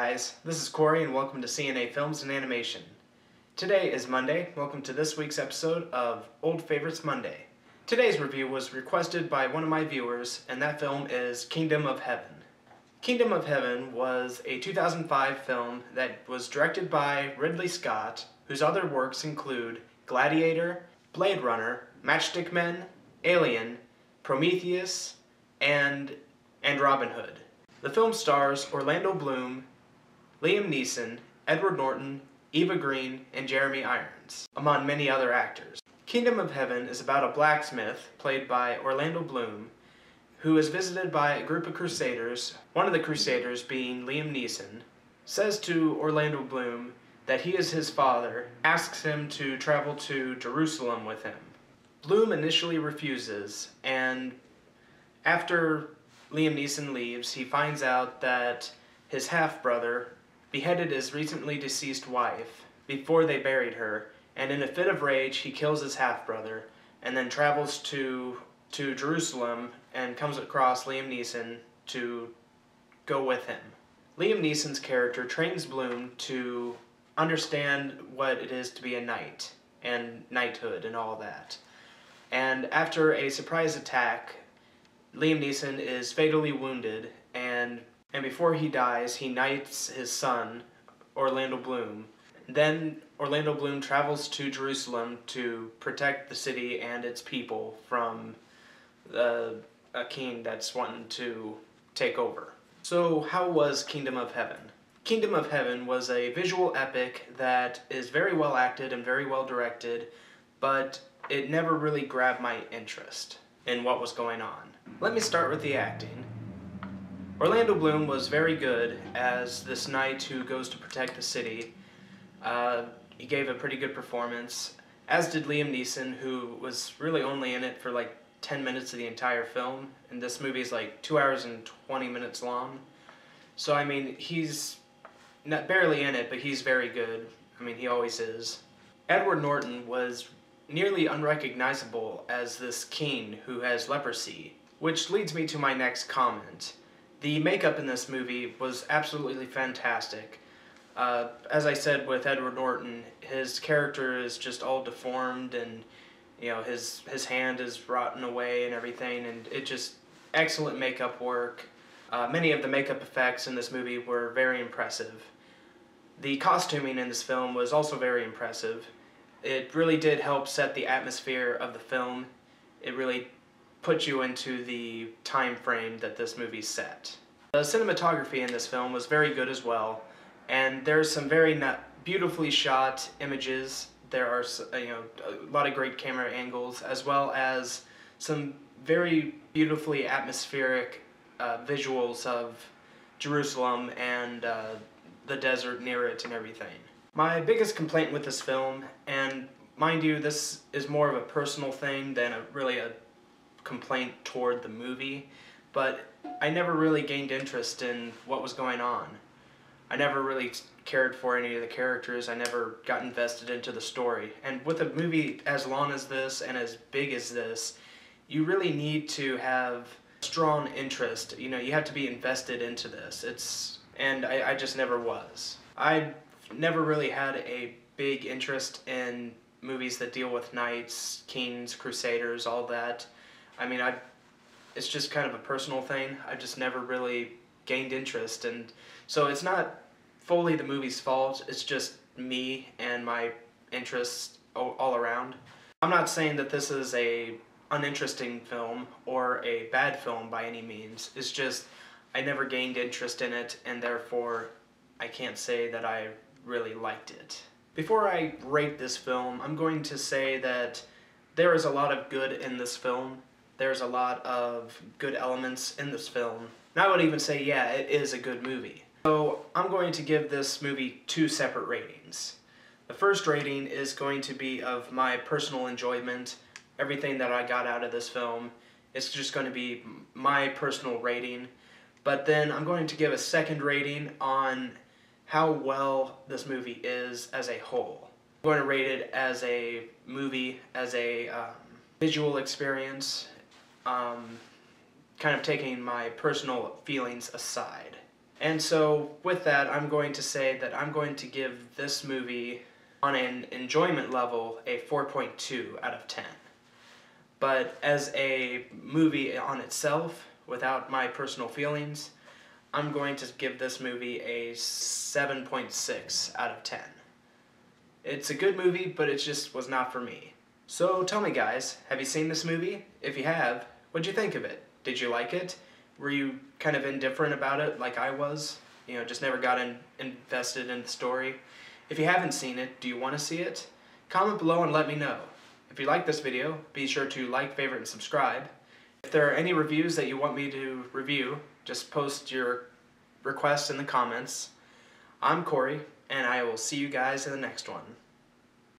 guys, this is Cory and welcome to CNA Films and Animation. Today is Monday. Welcome to this week's episode of Old Favorites Monday. Today's review was requested by one of my viewers, and that film is Kingdom of Heaven. Kingdom of Heaven was a 2005 film that was directed by Ridley Scott, whose other works include Gladiator, Blade Runner, Matchstick Men, Alien, Prometheus, and Robin Hood. The film stars Orlando Bloom, Liam Neeson, Edward Norton, Eva Green, and Jeremy Irons, among many other actors. Kingdom of Heaven is about a blacksmith, played by Orlando Bloom, who is visited by a group of crusaders. One of the crusaders, being Liam Neeson, says to Orlando Bloom that he is his father, asks him to travel to Jerusalem with him. Bloom initially refuses, and after Liam Neeson leaves, he finds out that his half-brother beheaded his recently deceased wife before they buried her, and in a fit of rage he kills his half-brother and then travels to Jerusalem and comes across Liam Neeson to go with him. Liam Neeson's character trains Bloom to understand what it is to be a knight and knighthood and all that. And after a surprise attack, Liam Neeson is fatally wounded, and before he dies, he knights his son, Orlando Bloom. Then Orlando Bloom travels to Jerusalem to protect the city and its people from a king that's wanting to take over. So how was Kingdom of Heaven? Kingdom of Heaven was a visual epic that is very well acted and very well directed, but it never really grabbed my interest in what was going on. Let me start with the acting. Orlando Bloom was very good as this knight who goes to protect the city. He gave a pretty good performance, as did Liam Neeson, who was really only in it for like 10 minutes of the entire film, and this movie is like 2 hours and 20 minutes long. So I mean, he's not barely in it, but he's very good. I mean, he always is. Edward Norton was nearly unrecognizable as this king who has leprosy, which leads me to my next comment. The makeup in this movie was absolutely fantastic. As I said with Edward Norton, his character is just all deformed, and you know, his hand is rotten away and everything, and it just excellent makeup work. Many of the makeup effects in this movie were very impressive. The costuming in this film was also very impressive. It really did help set the atmosphere of the film. It really put you into the time frame that this movie set. The cinematography in this film was very good as well, and there's some very beautifully shot images. There are a lot of great camera angles, as well as some very beautifully atmospheric visuals of Jerusalem and the desert near it and everything. My biggest complaint with this film, and mind you, this is more of a personal thing than really a complaint toward the movie, but I never really gained interest in what was going on. I never really cared for any of the characters. I never got invested into the story. And with a movie as long as this and as big as this, you really need to have strong interest. You know, you have to be invested into this. And I just never was. I never really had a big interest in movies that deal with knights, kings, crusaders, all that. I mean, it's just kind of a personal thing. I just never really gained interest, and so it's not fully the movie's fault. It's just me and my interests all around. I'm not saying that this is a uninteresting film or a bad film by any means. It's just I never gained interest in it, and therefore I can't say that I really liked it. Before I rate this film, I'm going to say that there is a lot of good in this film. There's a lot of good elements in this film. And I would even say, yeah, it is a good movie. So I'm going to give this movie 2 separate ratings. The first rating is going to be of my personal enjoyment, everything that I got out of this film. It's just going to be my personal rating. But then I'm going to give a second rating on how well this movie is as a whole. I'm going to rate it as a movie, as a visual experience, kind of taking my personal feelings aside. And so with that, I'm going to say that I'm going to give this movie, on an enjoyment level, a 4.2 out of 10. But as a movie on itself, without my personal feelings, I'm going to give this movie a 7.6 out of 10. It's a good movie, but it just was not for me. So tell me guys, have you seen this movie? If you have, what'd you think of it? Did you like it? Were you kind of indifferent about it like I was? You know, just never got invested in the story? If you haven't seen it, do you want to see it? Comment below and let me know. If you like this video, be sure to like, favorite, and subscribe. If there are any reviews that you want me to review, just post your requests in the comments. I'm Cory, and I will see you guys in the next one.